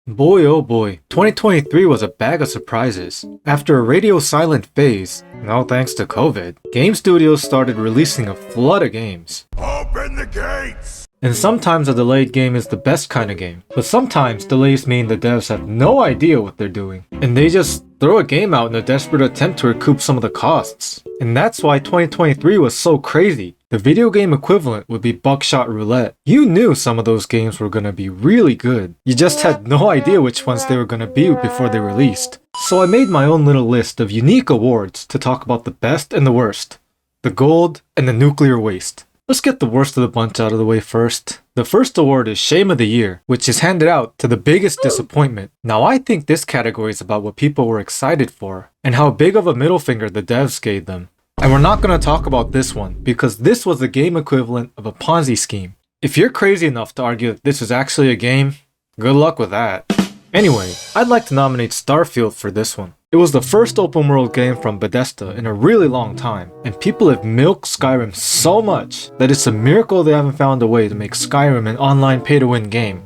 Boy oh boy, 2023 was a bag of surprises. After a radio silent phase, no thanks to COVID, game studios started releasing a flood of games. Open the gates! And sometimes a delayed game is the best kind of game, but sometimes delays mean the devs have no idea what they're doing, and they just throw a game out in a desperate attempt to recoup some of the costs. And that's why 2023 was so crazy. The video game equivalent would be Buckshot Roulette. You knew some of those games were gonna be really good. You just had no idea which ones they were gonna be before they released. So I made my own little list of unique awards to talk about the best and the worst. The gold and the nuclear waste. Let's get the worst of the bunch out of the way first. The first award is Shame of the Year, which is handed out to the biggest disappointment. Now I think this category is about what people were excited for, and how big of a middle finger the devs gave them. And we're not going to talk about this one, because this was the game equivalent of a Ponzi scheme. If you're crazy enough to argue that this is actually a game, good luck with that. Anyway, I'd like to nominate Starfield for this one. It was the first open world game from Bethesda in a really long time, and people have milked Skyrim so much that it's a miracle they haven't found a way to make Skyrim an online pay-to-win game.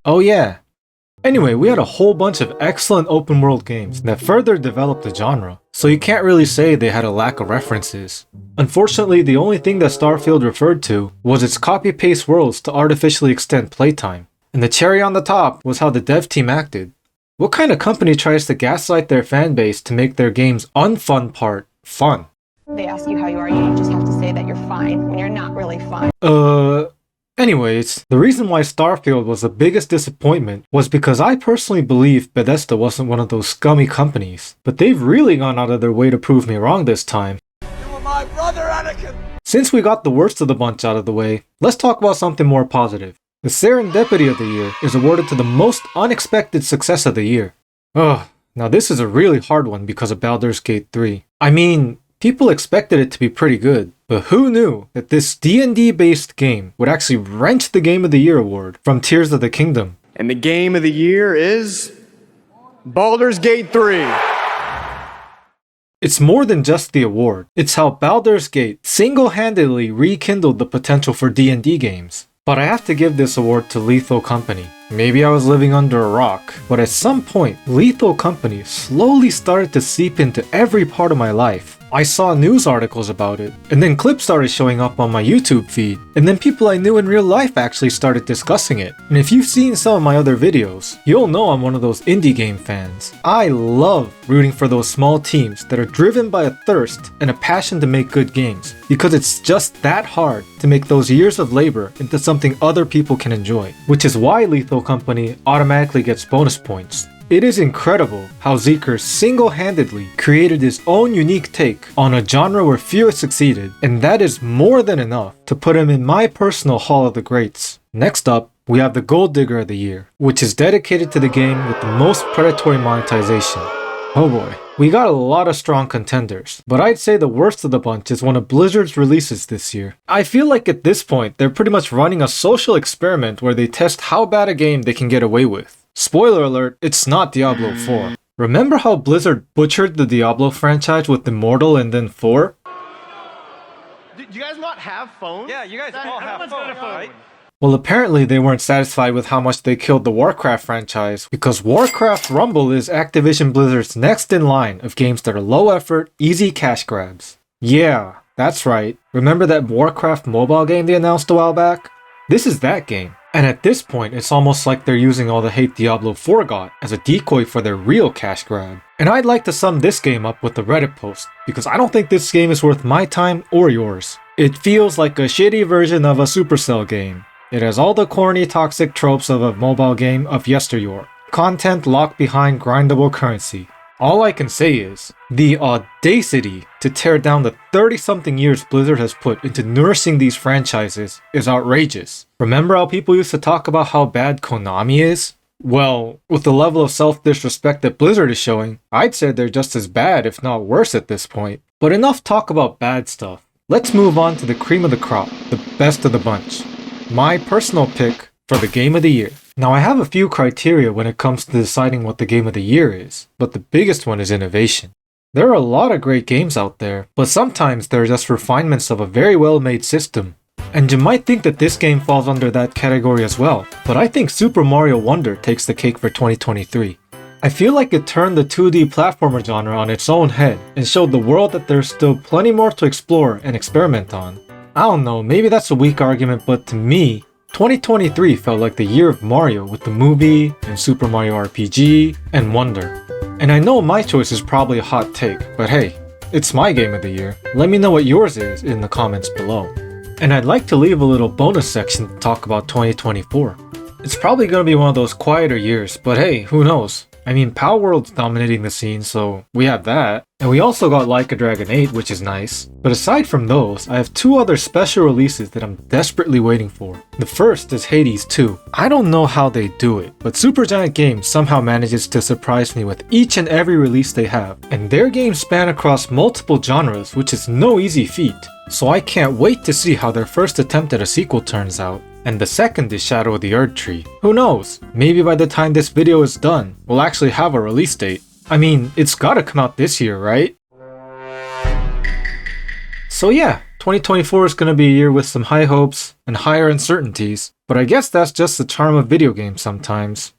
Oh yeah. Anyway, we had a whole bunch of excellent open world games that further developed the genre, so you can't really say they had a lack of references. Unfortunately, the only thing that Starfield referred to was its copy-paste worlds to artificially extend playtime. And the cherry on the top was how the dev team acted. What kind of company tries to gaslight their fan base to make their game's unfun part fun? They ask you how you are, you just have to say that you're fine when you're not really fine. Anyways, the reason why Starfield was the biggest disappointment was because I personally believe Bethesda wasn't one of those scummy companies, but they've really gone out of their way to prove me wrong this time. You were my brother, Anakin! Since we got the worst of the bunch out of the way, let's talk about something more positive. The Serendipity of the Year is awarded to the most unexpected success of the year. Ugh, now this is a really hard one because of Baldur's Gate 3. I mean, people expected it to be pretty good, but who knew that this D&D based game would actually wrench the Game of the Year award from Tears of the Kingdom? And the game of the year is Baldur's Gate 3. It's more than just the award. It's how Baldur's Gate single-handedly rekindled the potential for D&D games. But I have to give this award to Lethal Company. Maybe I was living under a rock, but at some point, Lethal Company slowly started to seep into every part of my life. I saw news articles about it, and then clips started showing up on my YouTube feed, and then people I knew in real life actually started discussing it. And if you've seen some of my other videos, you'll know I'm one of those indie game fans. I love rooting for those small teams that are driven by a thirst and a passion to make good games, because it's just that hard to make those years of labor into something other people can enjoy, which is why Lethal Company automatically gets bonus points. It is incredible how Zeker single-handedly created his own unique take on a genre where few have succeeded, and that is more than enough to put him in my personal Hall of the Greats. Next up, we have the Gold Digger of the Year, which is dedicated to the game with the most predatory monetization. Oh boy, we got a lot of strong contenders, but I'd say the worst of the bunch is one of Blizzard's releases this year. I feel like at this point, they're pretty much running a social experiment where they test how bad a game they can get away with. Spoiler alert, it's not Diablo 4. Remember how Blizzard butchered the Diablo franchise with Immortal and then 4? Do you guys not have phones? Yeah, you guys all have phones, right? Well, apparently they weren't satisfied with how much they killed the Warcraft franchise, because Warcraft Rumble is Activision Blizzard's next in line of games that are low effort, easy cash grabs. Yeah, that's right. Remember that Warcraft mobile game they announced a while back? This is that game. And at this point, it's almost like they're using all the hate Diablo 4 got as a decoy for their real cash grab. And I'd like to sum this game up with a Reddit post, because I don't think this game is worth my time or yours. It feels like a shitty version of a Supercell game. It has all the corny, toxic tropes of a mobile game of yesteryear. Content locked behind grindable currency. All I can say is, the audacity to tear down the 30-something years Blizzard has put into nourishing these franchises is outrageous. Remember how people used to talk about how bad Konami is? Well, with the level of self-disrespect that Blizzard is showing, I'd say they're just as bad, if not worse at this point. But enough talk about bad stuff. Let's move on to the cream of the crop, the best of the bunch. My personal pick for the Game of the Year. Now I have a few criteria when it comes to deciding what the Game of the Year is, but the biggest one is innovation. There are a lot of great games out there, but sometimes they're just refinements of a very well made system. And you might think that this game falls under that category as well, but I think Super Mario Wonder takes the cake for 2023. I feel like it turned the 2D platformer genre on its own head and showed the world that there's still plenty more to explore and experiment on. I don't know, maybe that's a weak argument, but to me, 2023 felt like the year of Mario with the movie, and Super Mario RPG, and Wonder. And I know my choice is probably a hot take, but hey, it's my game of the year. Let me know what yours is in the comments below. And I'd like to leave a little bonus section to talk about 2024. It's probably going to be one of those quieter years, but hey, who knows? I mean, Power World's dominating the scene, so we have that. And we also got Like a Dragon 8, which is nice. But aside from those, I have two other special releases that I'm desperately waiting for. The first is Hades 2. I don't know how they do it, but Supergiant Games somehow manages to surprise me with each and every release they have. And their games span across multiple genres, which is no easy feat. So I can't wait to see how their first attempt at a sequel turns out. And the second is Shadow of the Erdtree. Who knows? Maybe by the time this video is done, we'll actually have a release date. I mean, it's gotta come out this year, right? So yeah, 2024 is gonna be a year with some high hopes and higher uncertainties, but I guess that's just the charm of video games sometimes.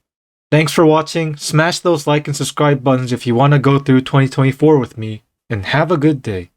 Thanks for watching, smash those like and subscribe buttons if you want to go through 2024 with me, and have a good day.